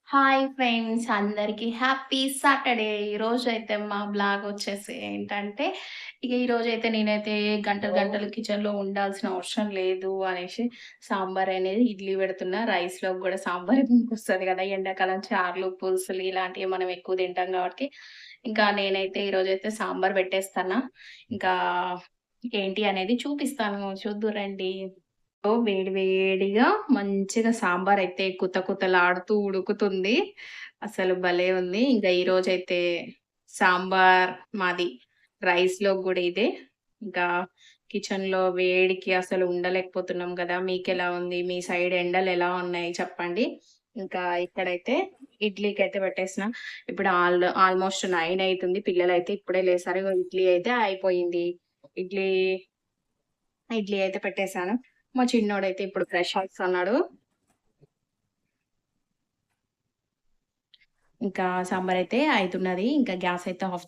Hi friends అందరికీ happy Saturday. ఈరోజైతే మా బ్లాగ్ వచ్చేసి ఏంటంటే, ఇక ఈరోజైతే నేనైతే గంటలు గంటలు కిచెన్‌లో ఉండాల్సిన అవసరం లేదు అనేసి సాంబార్ అనేది ఇడ్లీ పెడుతున్నా. రైస్‌లోకి గూడా సాంబారే పనికొస్తది గదా! ఎండాకాలం చారులు, పులుసులు ఇలాంటివి మనం ఎక్కువ తింటాం గాబట్టి, ఇంకా నేనైతే ఈరోజైతే సాంబార్ పెట్టేస్తన్నా. ఇంకా ఏంటి అనేది చూపిస్తాను. చూద్దురండి. వేడి వేడిగా మంచిగా సాంబారయితే కుత కుతలాడుతూ ఉడుకుతుంది. అసలు భలే ఉంది. ఇంకా ఈరోజైతే సాంబార్ మాది. రైస్‌లోకి గూడా ఇదే. ఇంకా కిచెన్‌లో వేడికి అసలు ఉండలేకపోతున్నాం గదా! మీకెలా ఉంది? మీ సైడ్ ఎండలెలా ఉన్నాయి చెప్పండి. ఇంకా ఇక్కడైతే ఇడ్లీకైతే పెట్టేసిన. ఇప్పుడు ఆల్మోస్ట్ 9 అయితుంది. పిల్లలైతే ఇప్పుడే లేసారు. ఇగో ఇడ్లీ అయితే అయిపోయింది. ఇడ్లీ ఇడ్లీ అయితే పెట్టేసాను. మా చిన్నోడైతే ఇప్పుడు ఫ్రెష్ అవుతున్నాడు. ఇంకా సాంబారయితే అయితున్నది. ఇంకా గ్యాస్ అయితే ఆఫ్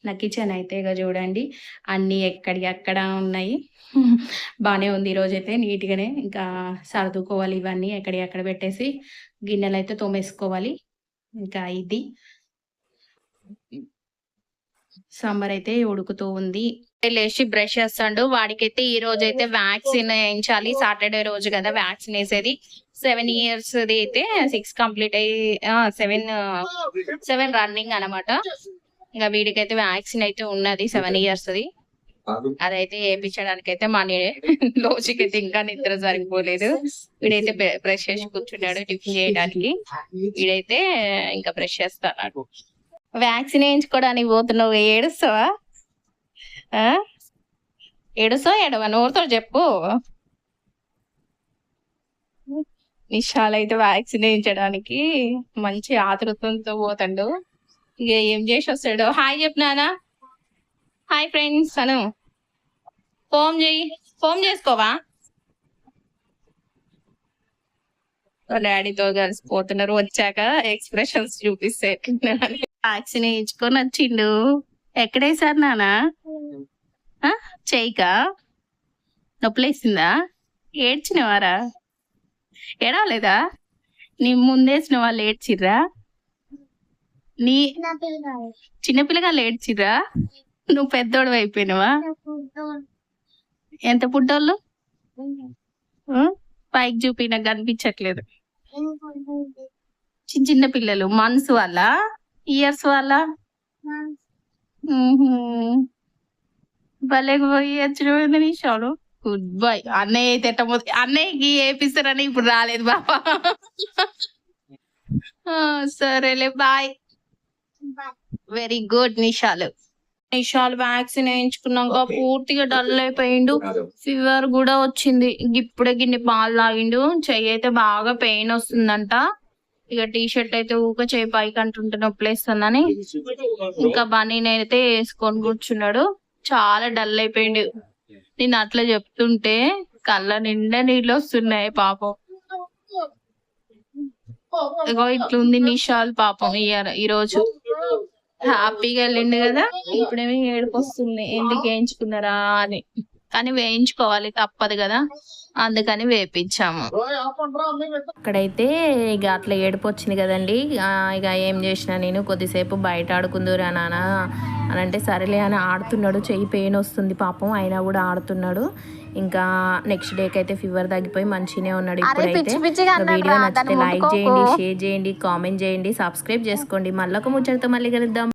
నా కిచెన్ అయితే ఇగ చూడండి అన్నీ ఎక్కడియి అక్కడ ఉన్నాయి. బానే ఉంది ఈరోజైతే నీట్‌గానే. ఇంకా సర్దుకోవాలి ఇవన్నీ ఎక్కడియి అక్కడ పెట్టేసి గిన్నెలైతే తోమేసుకోవాలి. ఇంకా ఇది. సాంబారయితే ఉడుకుతూ ఉంది. లేచి బ్రష్ చేస్తాండు. వాడికైతే ఈ రోజైతే వ్యాక్సిన్ ఏయించాలి. సాటర్‌డే రోజు గదా! వ్యాక్సిన్ ఏసేది. 7 ఇయర్స్‌ది అయితే 6 కంప్లీట్ అయ్యి 7 రన్నింగ్ అనమాట. ఇంగ వీడికైతే వ్యాక్సిన్ అయితే ఉన్నది 7 ఇయర్స్‌ది. అదైతే ఏపిచ్చడానికైతే లోచికైతే ఇంకా నిద్ర సరిపోలేదు. వీడైతే బ్రష్ చేసి కూర్చున్నాడు టిఫిన్ చేయడానికి. వీడైతే ఇంకా బ్రష్ చేస్తన్నాడు. వ్యాక్సిన్ ఏయించుకోవడానికి పోతున్నావు ఏడుస్తావా? ఆ! ఏడుస్తావా ఏడవా? నోరుతోటి చెప్పు. నిషాలైతే వ్యాక్సిన్ ఏయించడానికి మంచి ఆతృతంతో పోతాండు. ఇగ ఏం చేసొస్తాడో. హాయ్ చెప్పు నాన్న. హాయ్ ఫ్రెండ్స్ అను. ఫోన్ చెయ్యి. ఫోన్ చేసుకోవా? వాళ్ళ డాడీతో కలిసి పోతున్నారు. వచ్చాక ఎక్స్‌ప్రెషన్స్ చూపిస్తే ఎట్లున్నాడని. వ్యాక్సిన్ ఏయించుకొని వచ్చిండు. ఎక్కడేసారు నాన్న? ఆ! చెయ్యికా? నొప్పులేసిందా? ఏడ్చినవారా? ఏడవలేదా? నీ ముందేసిన వాళ్ళు ఏడ్చిర్రా? నీ చిన్న పిల్లగాళ్ళు ఏడ్చిర్రా? నువ్వు పెద్దోడివి అయిపోయినావా? ఎంత పుట్టోళ్ళు? పైకి చూపి నాకు కనిపించట్లేదు. చిన్న చిన్న పిల్లలు మంత్స్ వాళ్ళ ఇయర్స్ వాళ్ళ భలే పోయి వచ్చిన నిమిషాలు. Good bye. అన్నయ్య అయితే అన్నయ్యకి ఏపిస్తారని ఇప్పుడు రాలేదు బాబా. సరేలే బాయ్. వెరీ గుడ్ నిషాలు. నిషాలు వ్యాక్సిన్ వేయించుకున్నాక పూర్తిగా డల్ అయిపోయిండు. ఫీవర్ కూడా వచ్చింది. ఇప్పుడే గిన్ని పాలు తాగిండు. చెయ్యి అయితే బాగా పెయిన్ వస్తుందంట. ఇక టీ షర్ట్ అయితే ఊక చేయి పైకి అంటుంటే నొప్పులేస్తుందని ఇంకా బనీనైతే వేసుకొని కూర్చున్నాడు. చాలా డల్ అయిపోయిండు. నేను అట్లా చెప్తుంటే కళ్ళ నిండా నీళ్ళు వస్తున్నాయి పాపం. ఇగో ఇట్లుంది నిషాల్ పాపం ఈరోజు హ్యాపీగా వెళ్ళిండు కదా. ఇప్పుడేమో ఏడుపు వస్తుంది ఎందుకు వేయించుకున్నారా అని. కానీ వేయించుకోవాలి తప్పదు కదా, అందుకని వేపించాము. అక్కడైతే ఇక అట్లా ఏడుపు వచ్చింది కదండి. ఇక ఏం చేసిన నేను కొద్దిసేపు బయట ఆడుకుందురా నాన్న అని అంటే సరేలే అని ఆడుతున్నాడు. చెయ్యి పెయిన్ వస్తుంది పాపం, అయినా కూడా ఆడుతున్నాడు. ఇంకా నెక్స్ట్ డేకి అయితే ఫీవర్ తగ్గిపోయి మంచిగానే ఉన్నాడు. ఇప్పుడైతే వీడియో నచ్చితే లైక్ చేయండి, షేర్ చేయండి, కామెంట్ చేయండి, సబ్స్క్రైబ్ చేసుకోండి. మళ్ళీ ఒక ముచ్చటతో మళ్ళీ కలుద్దాం.